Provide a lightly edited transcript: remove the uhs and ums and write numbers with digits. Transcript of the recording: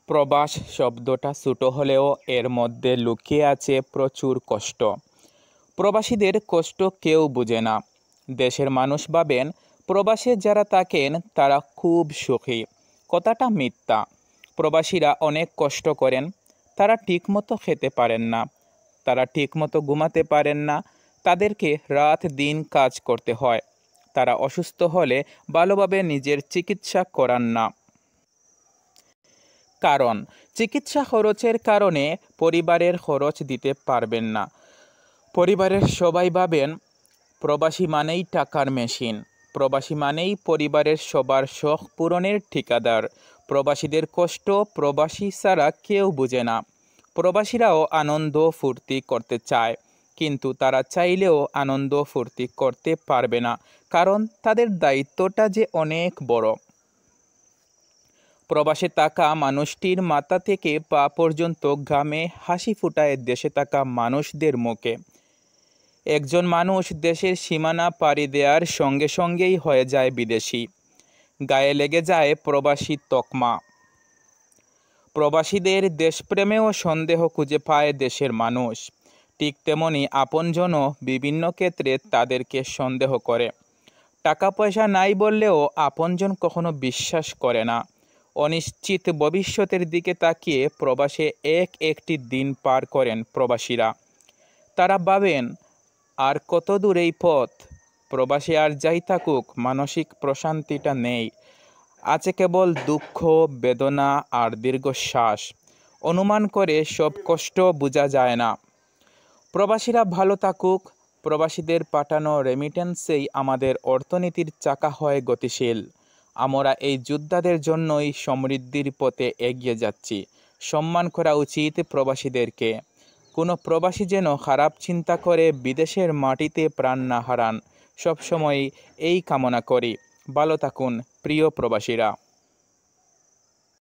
প্রবাস শব্দটা ছোট হলেও এর মধ্যে লুকিয়ে আছে প্রচুর কষ্ট। প্রবাসীদের কষ্ট কেউ বোঝে না। দেশের মানুষ ভাবেন প্রবাসে যারা থাকেন তারা খুব সুখী। কথাটা মিথ্যা। প্রবাসীরা অনেক কষ্ট করেন। তারা ঠিকমতো খেতে পারেন না, তারা ঠিকমতো ঘুমাতে পারেন না, তাদেরকে রাত দিন কাজ করতে হয়। তারা অসুস্থ হলে ভালোভাবে নিজের চিকিৎসা করান না। কারণ চিকিৎসা খরচের কারণে পরিবারের খরচ দিতে পারবেন না। পরিবারের সবাই ভাবেন প্রবাসী মানেই টাকার মেশিন, প্রবাসী মানেই পরিবারের সবার শখ পূরণের ঠিকাদার। প্রবাসীদের কষ্ট প্রবাসী ছাড়া কেউ বুঝে না। প্রবাসীরাও আনন্দ ফুর্তি করতে চায়, কিন্তু তারা চাইলেও আনন্দ ফুর্তি করতে পারবে না, কারণ তাদের দায়িত্বটা যে অনেক বড়। প্রবাসে থাকা মানুষটির মাথা থেকে পা পর্যন্ত ঘামে হাসি ফুটায় দেশে থাকা মানুষদের মুখে। একজন মানুষ দেশের সীমানা পাড়ি দেওয়ার সঙ্গে সঙ্গেই হয়ে যায় বিদেশি। গায়ে লেগে যায় প্রবাসী তকমা। প্রবাসীদের দেশপ্রেমেও সন্দেহ খুঁজে পায় দেশের মানুষ। ঠিক তেমনি আপনজনও বিভিন্ন ক্ষেত্রে তাদেরকে সন্দেহ করে। টাকা পয়সা নাই বললেও আপনজন কখনো বিশ্বাস করে না। অনিশ্চিত ভবিষ্যতের দিকে তাকিয়ে প্রবাসে একটি দিন পার করেন প্রবাসীরা। তারা ভাবেন আর কত দূর এই পথ, প্রবাসে আর যাই থাকুক মানসিক প্রশান্তিটা নেই, আছে কেবল দুঃখ, বেদনা আর দীর্ঘশ্বাস। অনুমান করে সব কষ্ট বোঝা যায় না। প্রবাসীরা ভালো থাকুক, প্রবাসীদের পাঠানো রেমিটেন্সেই আমাদের অর্থনীতির চাকা হয় গতিশীল। আমরা এই যোদ্ধাদের জন্যই সমৃদ্ধির পথে এগিয়ে যাচ্ছি। সম্মান করা উচিত প্রবাসীদেরকে। কোনো প্রবাসী যেন খারাপ চিন্তা করে বিদেশের মাটিতে প্রাণ না হারান। সবসময় এই কামনা করি। ভালো থাকুন প্রিয় প্রবাসীরা।